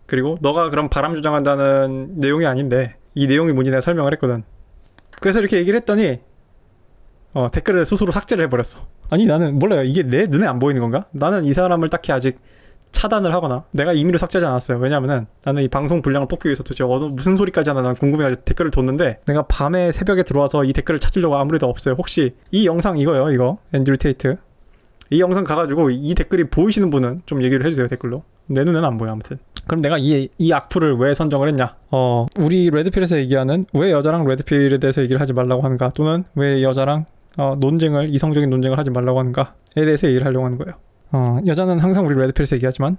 [SPEAKER 1] 그리고 너가 그럼 바람 조장한다는 내용이 아닌데 이 내용이 뭔지 내가 설명을 했거든. 그래서 이렇게 얘기를 했더니 댓글을 스스로 삭제를 해버렸어. 아니 나는 몰라요. 이게 내 눈에 안 보이는 건가? 나는 이 사람을 딱히 아직 차단을 하거나 내가 임의로 삭제하지 않았어요. 왜냐면은 나는 이 방송 분량을 뽑기 위해서 도대체 무슨 소리까지 하나 난 궁금해가지고 댓글을 뒀는데, 내가 밤에 새벽에 들어와서 이 댓글을 찾으려고 아무 데도 없어요. 혹시 이 영상 이거 앤드류 테이트 이 영상 가가지고 이 댓글이 보이시는 분은 좀 얘기를 해주세요, 댓글로. 내 눈에는 안 보여. 아무튼 그럼 내가 이 악플을 왜 선정을 했냐, 우리 레드필에서 얘기하는 왜 여자랑 레드필에 대해서 얘기를 하지 말라고 하는가, 또는 왜 여자랑 이성적인 논쟁을 하지 말라고 하는가에 대해서 얘기를 하려고 하는 거예요. 여자는 항상 우리 레드필에서 얘기하지만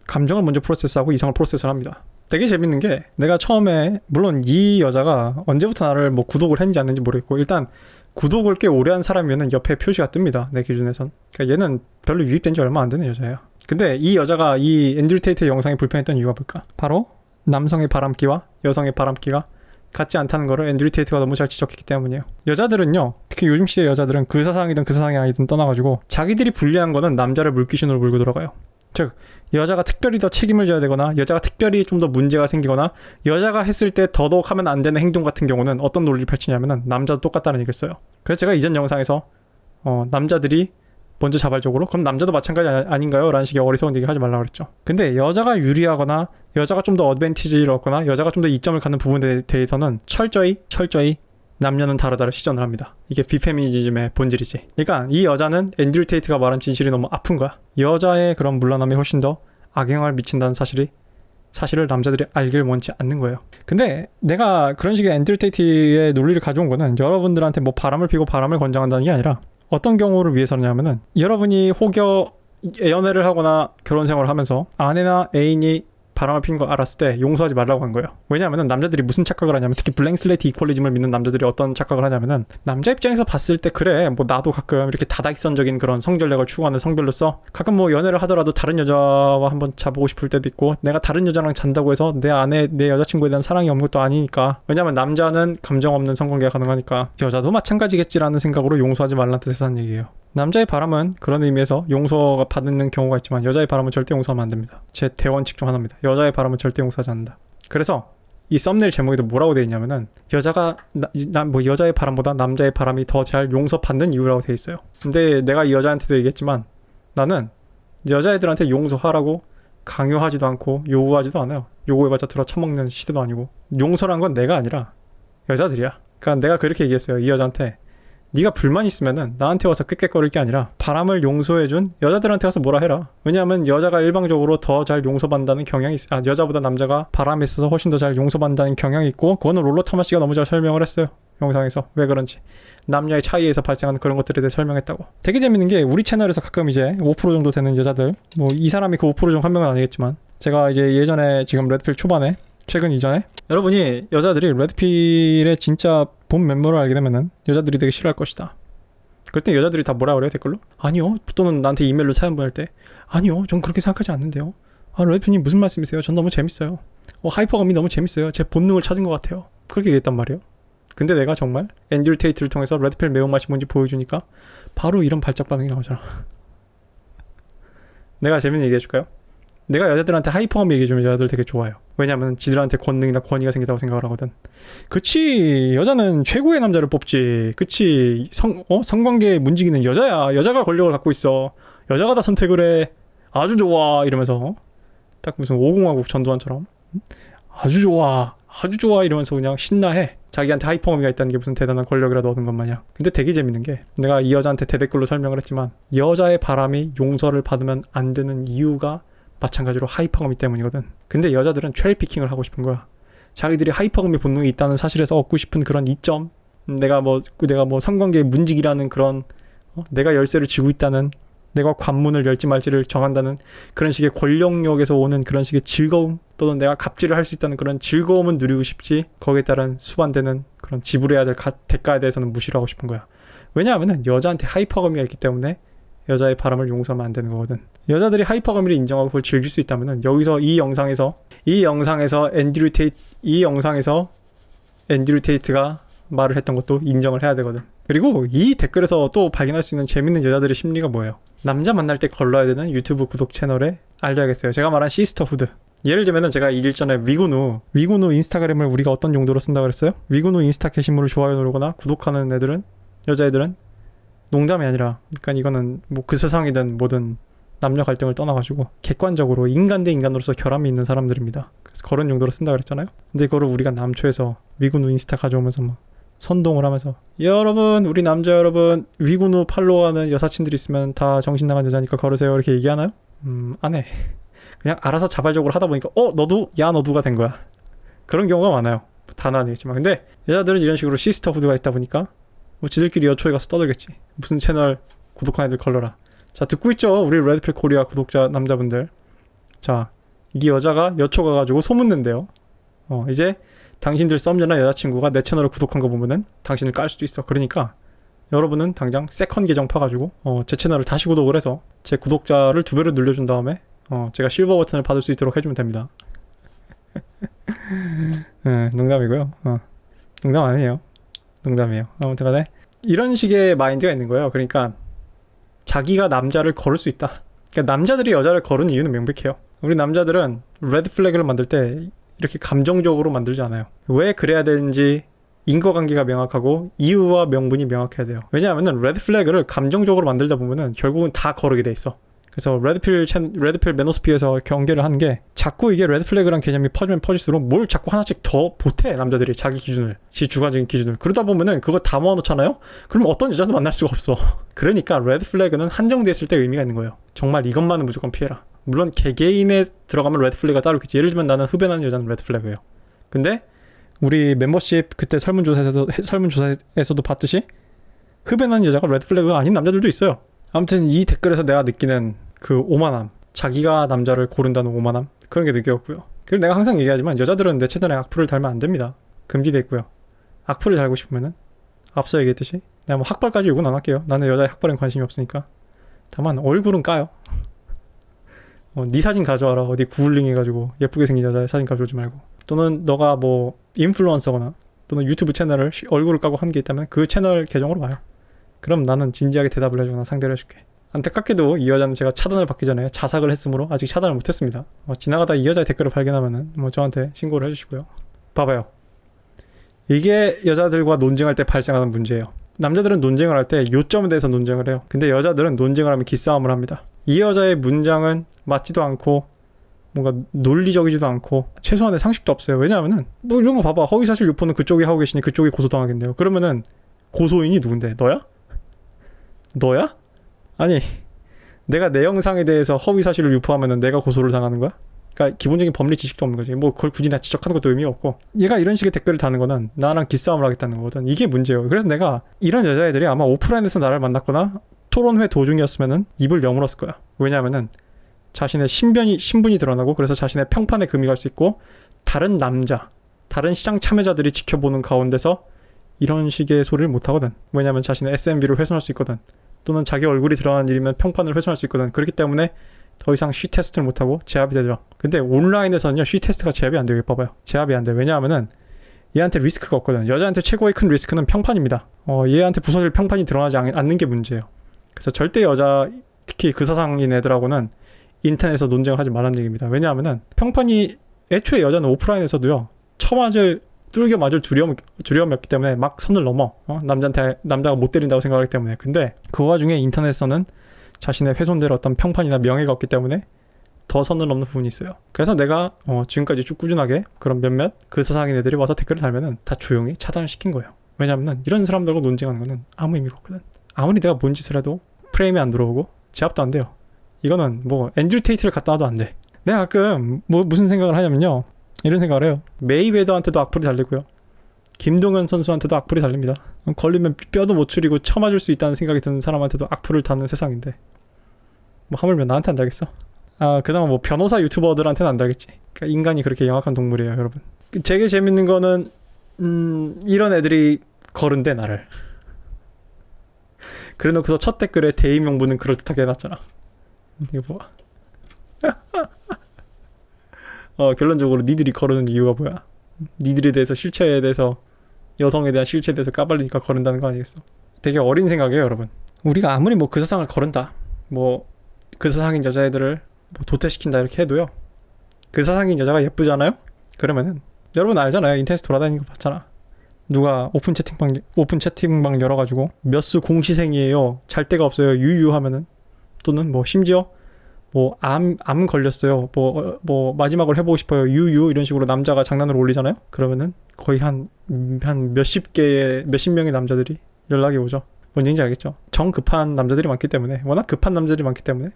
[SPEAKER 1] 감정을 먼저 프로세스하고 이성을 프로세스를 합니다. 되게 재밌는 게, 내가 처음에 물론 이 여자가 언제부터 나를 뭐 구독을 했는지 안 했는지 모르겠고, 일단 구독을 꽤 오래 한 사람이면 옆에 표시가 뜹니다, 내 기준에선. 그러니까 얘는 별로 유입된 지 얼마 안 되는 여자예요. 근데 이 여자가 이 앤드류 테이트의 영상이 불편했던 이유가 뭘까? 바로 남성의 바람기와 여성의 바람기가 같지 않다는 거를 앤드류 테이트가 너무 잘 지적했기 때문이에요. 여자들은요, 특히 요즘 시대 여자들은 그 사상이든 그 사상이 아니든 떠나가지고 자기들이 불리한 거는 남자를 물귀신으로 물고 들어가요. 즉 여자가 특별히 더 책임을 져야 되거나, 여자가 특별히 좀 더 문제가 생기거나, 여자가 했을 때 더더욱 하면 안 되는 행동 같은 경우는 어떤 논리를 펼치냐면은 남자도 똑같다는 얘기를 써요. 그래서 제가 이전 영상에서 남자들이 먼저 자발적으로 그럼 남자도 마찬가지 아닌가요? 라는 식의 어리석은 얘기를 하지 말라고 그랬죠. 근데 여자가 유리하거나 여자가 좀 더 어드밴티지를 얻거나 여자가 좀 더 이점을 갖는 부분에 대해서는 철저히 남녀는 다르다를 시전을 합니다. 이게 비페미니즘의 본질이지. 그러니까 이 여자는 앤드류 테이트가 말한 진실이 너무 아픈 거야. 여자의 그런 물러남이 훨씬 더 악영향을 미친다는 사실을 남자들이 알길 원치 않는 거예요. 근데 내가 그런 식의 앤드류 테이트의 논리를 가져온 거는 여러분들한테 뭐 바람을 피고 바람을 권장한다는 게 아니라, 어떤 경우를 위해서냐면은 여러분이 혹여 연애를 하거나 결혼 생활을 하면서 아내나 애인이 바람을 피는 걸 알았을 때 용서하지 말라고 한 거예요. 왜냐하면 남자들이 무슨 착각을 하냐면, 특히 블랭 슬레이트 이퀄리즘을 믿는 남자들이 어떤 착각을 하냐면은, 남자 입장에서 봤을 때 그래 뭐 나도 가끔 이렇게 다다익선적인 그런 성전략을 추구하는 성별로서 가끔 뭐 연애를 하더라도 다른 여자와 한번 자보고 싶을 때도 있고, 내가 다른 여자랑 잔다고 해서 내 여자친구에 대한 사랑이 없는 것도 아니니까, 왜냐면 남자는 감정 없는 성관계가 가능하니까 여자도 마찬가지겠지라는 생각으로 용서하지 말라는 뜻에서 한 얘기예요. 남자의 바람은 그런 의미에서 용서가 받는 경우가 있지만 여자의 바람은 절대 용서하면 안 됩니다. 제 대원칙 중 하나입니다. 여자의 바람은 절대 용서하지 않는다. 그래서 이 썸네일 제목에도 뭐라고 되어 있냐면은, 여자의 바람보다 남자의 바람이 더 잘 용서받는 이유라고 되어 있어요. 근데 내가 이 여자한테도 얘기했지만, 나는 여자애들한테 용서하라고 강요하지도 않고 요구하지도 않아요. 요구해봤자 들어 처먹는 시대도 아니고. 용서란 건 내가 아니라 여자들이야. 그러니까 내가 그렇게 얘기했어요, 이 여자한테. 네가 불만 있으면은 나한테 와서 꾀꾀거릴 게 아니라 바람을 용서해준 여자들한테 가서 뭐라 해라. 왜냐하면 여자가 일방적으로 더 잘 용서받는다는 경향이 여자보다 남자가 바람에 있어서 훨씬 더 잘 용서받는다는 경향이 있고, 그거는 롤러 타마씨가 너무 잘 설명을 했어요, 영상에서. 왜 그런지, 남녀의 차이에서 발생하는 그런 것들에 대해 설명했다고. 되게 재밌는 게, 우리 채널에서 가끔 이제 5% 정도 되는 여자들, 뭐 이 사람이 그 5% 중 한 명은 아니겠지만, 제가 이제 예전에 지금 레드필 초반에 최근 이전에 여러분이 여자들이 레드필의 진짜 본 면모를 알게 되면은 여자들이 되게 싫어할 것이다. 그랬더니 여자들이 다 뭐라 그래요, 댓글로? 아니요. 또는 나한테 이메일로 사연 보낼 때, 아니요, 전 그렇게 생각하지 않는데요. 레드필님 무슨 말씀이세요? 전 너무 재밌어요. 하이퍼감이 너무 재밌어요. 제 본능을 찾은 것 같아요. 그렇게 얘기했단 말이에요. 근데 내가 정말 앤드류 테이트를 통해서 레드필 매운맛이 뭔지 보여주니까 바로 이런 발작 반응이 나오잖아. 내가 재밌는 얘기 해줄까요? 내가 여자들한테 하이퍼감 얘기해주면 여자들 되게 좋아요. 왜냐면 지들한테 권능이나 권위가 생기다고 생각을 하거든. 그치, 여자는 최고의 남자를 뽑지. 그치, 성관계에 문지기는 여자야. 여자가 권력을 갖고 있어. 여자가 다 선택을 해. 아주 좋아. 이러면서 딱 무슨 5공화국 전두환처럼 아주 좋아 이러면서 그냥 신나해. 자기한테 하이퍼감이 있다는 게 무슨 대단한 권력이라도 얻은 것 마냥. 근데 되게 재밌는 게, 내가 이 여자한테 대댓글로 설명을 했지만, 여자의 바람이 용서를 받으면 안 되는 이유가 마찬가지로 하이퍼감이 때문이거든. 근데 여자들은 체리피킹을 하고 싶은 거야. 자기들이 하이퍼감의 본능이 있다는 사실에서 얻고 싶은 그런 이점, 내가 뭐 성관계의 문직이라는 그런, 내가 열쇠를 쥐고 있다는, 내가 관문을 열지 말지를 정한다는 그런 식의 권력력에서 오는 그런 식의 즐거움, 또는 내가 갑질을 할 수 있다는 그런 즐거움은 누리고 싶지, 거기에 따른 수반되는 그런 지불해야 될 대가에 대해서는 무시를 하고 싶은 거야. 왜냐하면 여자한테 하이퍼감이 있기 때문에 여자의 바람을 용서하면 안 되는 거거든. 여자들이 하이퍼가미를 인정하고 그걸 즐길 수 있다면은 여기서 이 영상에서 앤드류 테이트가 말을 했던 것도 인정을 해야 되거든. 그리고 이 댓글에서 또 발견할 수 있는 재밌는 여자들의 심리가 뭐예요? 남자 만날 때 걸러야 되는 유튜브 구독 채널에 알려야겠어요. 제가 말한 시스터후드. 예를 들면은 제가 일전에 위구누 인스타그램을 우리가 어떤 용도로 쓴다고 그랬어요? 위구누 인스타 게시물을 좋아요 누르거나 구독하는 여자애들은 농담이 아니라, 그러니까 이거는 뭐 그 세상이든 뭐든 남녀 갈등을 떠나가지고 객관적으로 인간 대 인간으로서 결함이 있는 사람들입니다. 그래서 그런 용도로 쓴다 그랬잖아요. 근데 그거를 우리가 남초에서 위구누 인스타 가져오면서 막 선동을 하면서, 여러분, 우리 남자 여러분, 위구누 팔로우하는 여사친들이 있으면 다 정신 나간 여자니까 걸으세요, 이렇게 얘기하나요? 안 해. 그냥 알아서 자발적으로 하다 보니까 너도가 된 거야. 그런 경우가 많아요. 다는 아니겠지만. 근데 여자들은 이런 식으로 시스터후드가 있다 보니까 뭐 지들끼리 여초에 가서 떠들겠지. 무슨 채널 구독한 애들 걸러라. 자, 듣고 있죠? 우리 레드필 코리아 구독자 남자분들. 자, 이 여자가 여초 가가지고 소문낸대요. 이제 당신들 썸녀나 여자친구가 내 채널을 구독한 거 보면은 당신을 깔 수도 있어. 그러니까 여러분은 당장 세컨 계정 파가지고 제 채널을 다시 구독을 해서 제 구독자를 2배로 늘려준 다음에 제가 실버 버튼을 받을 수 있도록 해주면 됩니다. 네, 농담이고요. 농담 아니에요. 농담이에요. 아무튼 간에 이런 식의 마인드가 있는 거예요. 그러니까 자기가 남자를 걸을 수 있다. 그러니까 남자들이 여자를 거는 이유는 명백해요. 우리 남자들은 레드 플래그를 만들 때 이렇게 감정적으로 만들지 않아요. 왜 그래야 되는지 인과관계가 명확하고 이유와 명분이 명확해야 돼요. 왜냐하면 레드 플래그를 감정적으로 만들다 보면은 결국은 다 거르게 돼 있어. 그래서 레드필 매너스피어에서 경계를 하는 게, 자꾸 이게 레드 플래그란 개념이 퍼지면 퍼질수록 뭘 자꾸 하나씩 더 보태, 남자들이 자기 기준을, 지 주관적인 기준을. 그러다 보면은 그거 다 모아놓잖아요? 그럼 어떤 여자도 만날 수가 없어. 그러니까 레드 플래그는 한정돼 있을 때 의미가 있는 거예요. 정말 이것만은 무조건 피해라. 물론 개개인에 들어가면 레드 플래그가 따로 있겠지. 예를 들면 나는 흡연하는 여자는 레드 플래그예요. 근데 우리 멤버십 그때 설문조사에서도 봤듯이 흡연하는 여자가 레드 플래그가 아닌 남자들도 있어요. 아무튼 이 댓글에서 내가 느끼는 그 오만함, 자기가 남자를 고른다는 오만함, 그런 게 느꼈고요. 그리고 내가 항상 얘기하지만 여자들은 내 채널에 악플을 달면 안 됩니다. 금기돼 있고요. 악플을 달고 싶으면은 앞서 얘기했듯이 내가 뭐 학벌까지 요구는 안 할게요. 나는 여자의 학벌엔 관심이 없으니까. 다만 얼굴은 까요. 네 사진 가져와라. 어디 구글링 해가지고 예쁘게 생긴 여자의 사진 가져오지 말고. 또는 너가 뭐 인플루언서거나 또는 유튜브 채널을 얼굴을 까고 한 게 있다면 그 채널 계정으로 와요. 그럼 나는 진지하게 대답을 해주거나 상대를 해줄게. 안타깝게도 이 여자는 제가 차단을 받기 전에 자삭을 했으므로 아직 차단을 못했습니다. 지나가다 이 여자의 댓글을 발견하면은 저한테 신고를 해주시고요. 봐봐요. 이게 여자들과 논쟁할 때 발생하는 문제예요. 남자들은 논쟁을 할 때 요점에 대해서 논쟁을 해요. 근데 여자들은 논쟁을 하면 기싸움을 합니다. 이 여자의 문장은 맞지도 않고 뭔가 논리적이지도 않고 최소한의 상식도 없어요. 왜냐하면은 뭐 이런 거 봐봐. 허위사실 유포는 그쪽이 하고 계시니 그쪽이 고소당하겠네요. 그러면은 고소인이 누군데? 너야? 아니, 내가 내 영상에 대해서 허위사실을 유포하면은 내가 고소를 당하는 거야? 그러니까 기본적인 법리 지식도 없는 거지. 뭐 그걸 굳이 나 지적하는 것도 의미가 없고, 얘가 이런 식의 댓글을 다는 거는 나랑 기싸움을 하겠다는 거거든. 이게 문제예요. 그래서 내가 이런 여자애들이 아마 오프라인에서 나를 만났거나 토론회 도중이었으면은 입을 여물었을 거야. 왜냐하면은 자신의 신분이 드러나고, 그래서 자신의 평판에 금이 갈 수 있고, 다른 시장 참여자들이 지켜보는 가운데서 이런 식의 소리를 못하거든. 왜냐하면 자신의 SMB를 훼손할 수 있거든. 또는 자기 얼굴이 드러난 일이면 평판을 훼손할 수 있거든. 그렇기 때문에 더 이상 쉬 테스트를 못하고 제압이 되죠. 근데 온라인에서는요, 쉬 테스트가 제압이 안 돼요. 봐봐요. 제압이 안 돼. 왜냐하면은 얘한테 리스크가 없거든. 여자한테 최고의 큰 리스크는 평판입니다. 얘한테 부서질 평판이 드러나지 않는 게 문제예요. 그래서 절대 특히 그 사상인 애들하고는 인터넷에서 논쟁을 하지 말라는 얘기입니다. 왜냐하면은 평판이, 애초에 여자는 오프라인에서도요, 뚫겨 맞을 두려움이 없기 때문에 막 선을 넘어. 남자가 못 때린다고 생각하기 때문에. 근데 그 와중에 인터넷에서는 자신의 훼손될 어떤 평판이나 명예가 없기 때문에 더 선을 넘는 부분이 있어요. 그래서 내가 지금까지 쭉 꾸준하게 그런 몇몇 그 사상인 애들이 와서 댓글을 달면은 다 조용히 차단을 시킨 거예요. 왜냐면은 이런 사람들과 논쟁하는 거는 아무 의미가 없거든. 아무리 내가 뭔 짓을 해도 프레임이 안 들어오고 제압도 안 돼요. 이거는 뭐 앤드류 테이트를 갖다 놔도 안 돼. 내가 가끔 무슨 생각을 하냐면요, 이런 생각을 해요. 메이웨더한테도 악플이 달리고요, 김동현 선수한테도 악플이 달립니다. 걸리면 뼈도 못 추리고 쳐맞을 수 있다는 생각이 드는 사람한테도 악플을 달는 세상인데, 뭐 하물며 나한테 안 달겠어? 그나마 뭐 변호사 유튜버들한테는 안 달겠지. 그러니까 인간이 그렇게 영악한 동물이에요, 여러분. 되게 재밌는 거는 이런 애들이 거른대, 나를. 그래놓고서 첫 댓글에 대의 명분은 그럴듯하게 해놨잖아. 이거 봐. 결론적으로 니들이 거르는 이유가 뭐야? 니들에 대해서 실체에 대해서 여성에 대한 실체에 대해서 까발리니까 거른다는 거 아니겠어? 되게 어린 생각이에요, 여러분. 우리가 아무리 뭐 그 세상을 거른다, 뭐 그 세상인 여자애들을 뭐 도태시킨다 이렇게 해도요. 그 세상인 여자가 예쁘잖아요? 그러면은 여러분 알잖아요. 인터넷 돌아다니는 거 봤잖아. 누가 오픈 채팅방 열어가지고 몇 수 공시생이에요. 잘 데가 없어요. 유유하면은 또는 뭐 심지어 뭐 암 걸렸어요. 뭐 마지막으로 해보고 싶어요. 유유 이런 식으로 남자가 장난으로 올리잖아요. 그러면은 거의 한 몇십 명의 남자들이 연락이 오죠. 뭔 얘기인지 알겠죠? 정 급한 남자들이 많기 때문에, 워낙 급한 남자들이 많기 때문에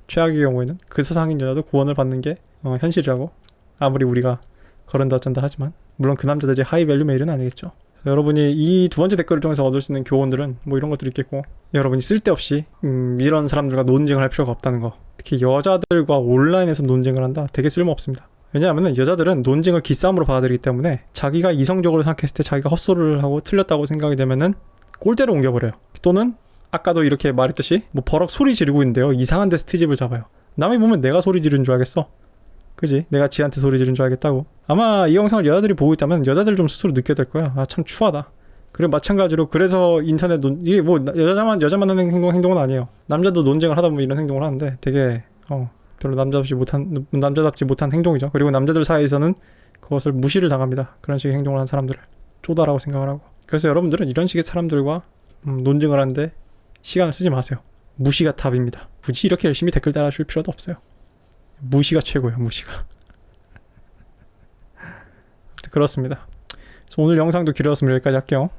[SPEAKER 1] 최악의 경우에는 그 세상인 여자도 구원을 받는 게 현실이라고. 아무리 우리가 거른다 어쩐다 하지만 물론 그 남자들이 하이밸류 메일은 아니겠죠. 여러분이 이 두 번째 댓글을 통해서 얻을 수 있는 교훈들은 뭐 이런 것들이 있겠고, 여러분이 쓸데없이 이런 사람들과 논쟁을 할 필요가 없다는 거. 특히 여자들과 온라인에서 논쟁을 한다. 되게 쓸모없습니다. 왜냐하면 여자들은 논쟁을 기싸움으로 받아들이기 때문에 자기가 이성적으로 생각했을 때 자기가 헛소리를 하고 틀렸다고 생각이 되면은 꼴대로 옮겨버려요. 또는 아까도 이렇게 말했듯이 뭐 버럭 소리 지르고 있는데요. 이상한 데서 트집을 잡아요. 남이 보면 내가 소리 지르는 줄 알겠어. 그지? 내가 지한테 소리 지른 줄 알겠다고. 아마 이 영상을 여자들이 보고 있다면 여자들 좀 스스로 느껴야 될 거야. 아, 참 추하다. 그리고 마찬가지로 그래서 인터넷 이게 뭐 여자만 하는 행동은 아니에요. 남자도 논쟁을 하다 보면 이런 행동을 하는데 되게 별로 남자답지 못한 행동이죠. 그리고 남자들 사이에서는 그것을 무시를 당합니다. 그런 식의 행동을 한 사람들을 쪼다라고 생각을 하고. 그래서 여러분들은 이런 식의 사람들과 논쟁을 하는데 시간을 쓰지 마세요. 무시가 답입니다. 굳이 이렇게 열심히 댓글 달아줄 필요도 없어요. 무시가 최고예요. 무시가. 그렇습니다. 그래서 오늘 영상도 길었으면 여기까지 할게요.